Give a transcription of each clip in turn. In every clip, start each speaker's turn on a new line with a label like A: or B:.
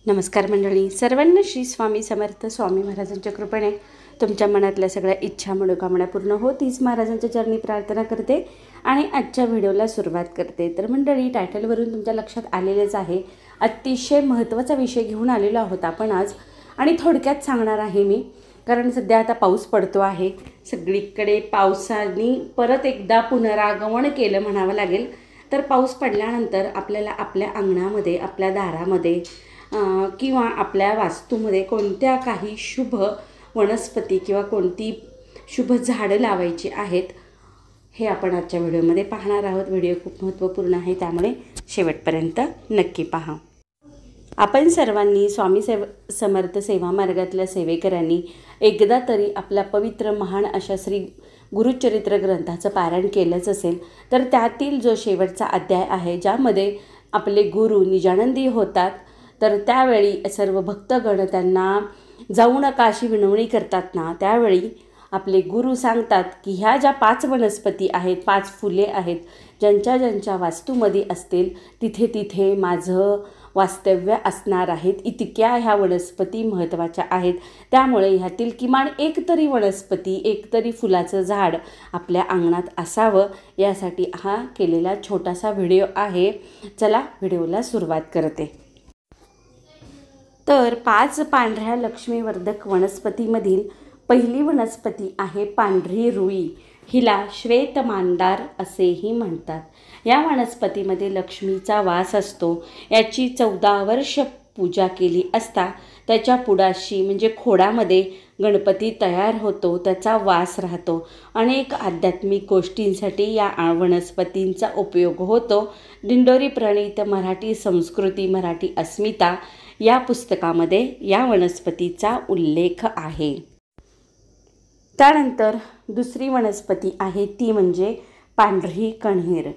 A: नमस्कार मंडळी, सर्वांना श्री स्वामी समर्थ स्वामी महाराजांच्या कृपेने तुमच्या मनातल्या सगळ्या इच्छा मनोकामना पूर्ण हो तीच महाराजांच्या चरणी प्रार्थना करते आणि आजच्या व्हिडिओला सुरुवात करते। तर मंडळी, टायटलवरून तुमच्या लक्षात आलेलेच आहे, अतिशय महत्त्वाचा विषय घेऊन आलेलो आहोत आपण आज आणि थोडक्यात सांगणार आहे मी, कारण सध्या आता पाऊस पडतो आहे। सगळीकडे पावसाने परत एकदा पुनरागमन केलं म्हणावं लागेल। तर पाऊस पडल्यानंतर आपल्याला आपल्या अंगणामध्ये, आपल्या दारामध्ये किंवा आपल्या वास्तूमध्ये कोणत्या काही शुभ वनस्पती किंवा कोणती शुभ झाडं लावायची आहेत हे आपण आजच्या व्हिडिओमध्ये पाहणार आहोत। व्हिडिओ खूप महत्त्वपूर्ण आहे, त्यामुळे शेवटपर्यंत नक्की पहा। आपण सर्वांनी स्वामी समर्थ सेवा मार्गातल्या सेवेकरांनी एकदा तरी आपल्या पवित्र महान अशा श्री गुरुचरित्र ग्रंथाचं पारायण केलंच असेल। तर त्यातील जो शेवटचा अध्याय आहे, ज्यामध्ये आपले गुरु निजानंदी होतात, तर त्यावेळी सर्व भक्तगण त्यांना जाऊन काशी विनवणी करतात ना, त्यावेळी आपले गुरु सांगतात की ह्या ज्या 5 वनस्पती आहेत, 5 फुले आहेत, ज्यांच्या ज्यांच्या वास्तूमध्ये असतील तिथे तिथे माझं वास्तव्य असणार आहेत। इतक्या ह्या वनस्पती महत्त्वाच्या आहेत, त्यामुळे ह्यातील किमान एक तरी वनस्पती, एक तरी फुलाचं झाड आपल्या अंगणात असावं, यासाठी हा केलेला छोटासा व्हिडिओ आहे। चला व्हिडिओला सुरुवात करते। तर 5 पांढऱ्या लक्ष्मीवर्धक वनस्पतीमधील पहिली वनस्पती आहे पांढरी रुई। हिला श्वेत मांदार असेही म्हणतात। या वनस्पतीमध्ये लक्ष्मीचा वास असतो। याची 14 वर्ष पूजा केली असता त्याच्या पुढाशी म्हणजे खोडामध्ये गणपती तयार होतो, त्याचा वास राहतो। अनेक आध्यात्मिक गोष्टींसाठी या वनस्पतींचा उपयोग होतो। दिंडोरी प्रणीत मराठी संस्कृती, मराठी अस्मिता या पुस्तकामध्ये या वनस्पतीचा उल्लेख आहे। त्यानंतर दुसरी वनस्पती आहे ती म्हणजे पांढरी कण्हेर।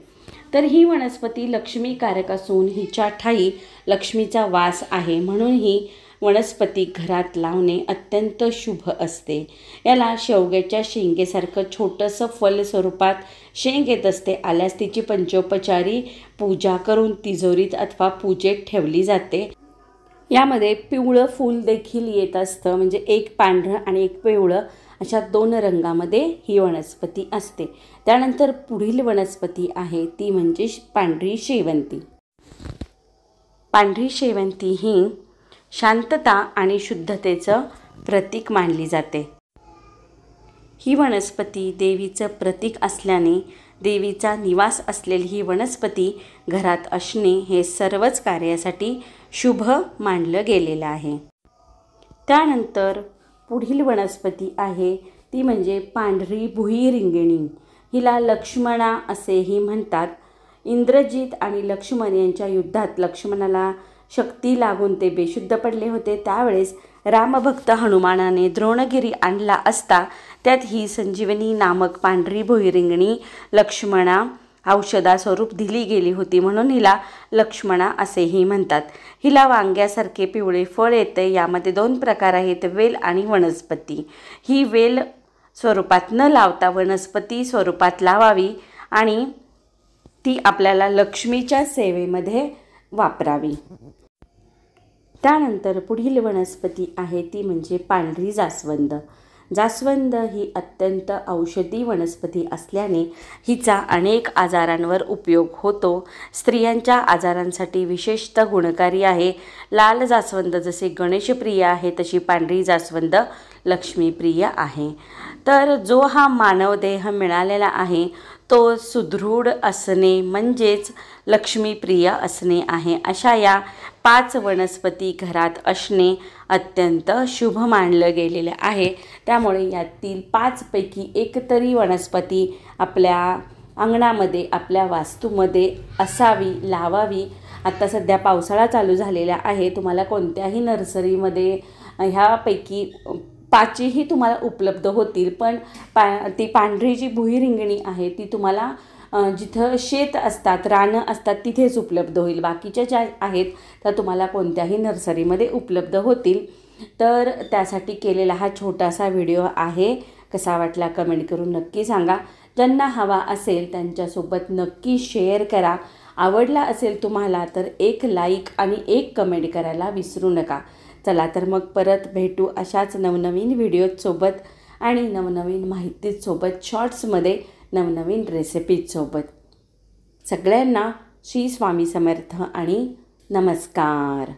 A: तर ही वनस्पती लक्ष्मीकारक असून हिच्या ठायी लक्ष्मीचा वास आहे, म्हणून ही वनस्पती घरात लावणे अत्यंत शुभ असते। याला शेवग्याच्या शेंगेसारखं छोटंसं फल स्वरूपात शेंग येत असते। आल्यास तिची पंचोपचारी पूजा करून तिजोरीत अथवा पूजेत ठेवली जाते। यामध्ये पिवळं फूल देखील येत असतं, म्हणजे एक पांढरं आणि एक पिवळं अशा 2 रंगामध्ये ही वनस्पती असते। त्यानंतर पुढील वनस्पती आहे ती म्हणजे पांढरी शेवंती। पांढरी शेवंती ही शांतता आणि शुद्धतेचं प्रतीक मानली जाते। ही वनस्पती देवीचं प्रतीक असल्याने देवीचा निवास असलेली ही वनस्पती घरात असणे हे सर्वच कार्यासाठी शुभ मानलं गेलेलं आहे। त्यानंतर पुढील वनस्पती आहे ती म्हणजे पांढरी भुईरिंगणी। हिला लक्ष्मणा असेही म्हणतात। इंद्रजित आणि लक्ष्मण यांच्या युद्धात लक्ष्मणाला शक्ती लागून ते बेशुद्ध पडले होते। त्यावेळेस रामभक्त हनुमानाने द्रोणगिरी आणला असता त्यात ही संजीवनी नामक पांढरी भुईरिंगणी लक्ष्मणा औषधास्वरूप दिली गेली होती, म्हणून हिला लक्ष्मणा असेही म्हणतात। हिला वांग्यासारखे पिवळे फळ येते। यामध्ये 2 प्रकार आहेत, वेल आणि वनस्पती। ही वेल स्वरूपात न लावता वनस्पती स्वरूपात लावावी आणि ती आपल्याला लक्ष्मीच्या सेवेमध्ये वापरावी। त्यानंतर पुढील वनस्पती आहे ती म्हणजे पांढरी जास्वंद। जास्वंद ही अत्यंत औषधी वनस्पती असल्याने हिचा अनेक आजारांवर उपयोग होतो। स्त्रियांच्या आजारांसाठी विशेषतः गुणकारी आहे। लाल जास्वंद जसे गणेशप्रिय आहे, तशी पांढरी जास्वंद लक्ष्मीप्रिय आहे। तर जो हा मानवदेह मिळालेला आहे तो सुदृढ असणे म्हणजेच लक्ष्मीप्रिय असणे आहे। अशा या 5 वनस्पती घरात असणे अत्यंत शुभ मानलं गेलेलं आहे। त्यामुळे यातील 5 पैकी एक तरी वनस्पती आपल्या अंगणामध्ये, आपल्या वास्तूमध्ये असावी, लावावी। आता सध्या पावसाळा चालू झालेला आहे, तुम्हाला कोणत्याही नर्सरीमध्ये ह्यापैकी 5ही तुम्हाला उपलब्ध होतील, पण ती पांढरी जी भुईरिंगणी आहे ती तुम्हाला जिथं शेत असतात, रानं असतात तिथेच उपलब्ध होईल। बाकीच्या ज्या आहेत त्या तुम्हाला कोणत्याही नर्सरीमध्ये उपलब्ध होतील। तर त्यासाठी केलेला हा छोटासा व्हिडिओ आहे। कसा वाटला कमेंट करून नक्की सांगा। ज्यांना हवा असेल त्यांच्यासोबत नक्की शेअर करा आवडला असेल तुम्हाला तर एक लाईक आणि एक कमेंट करायला विसरू नका. चला तर मग परत भेटू अशाच नवनवीन व्हिडिओसोबत आणि नवनवीन माहितीसोबत, शॉर्ट्समध्ये नवनवीन रेसिपीजसोबत. सगळ्यांना श्री स्वामी समर्थ आणि नमस्कार.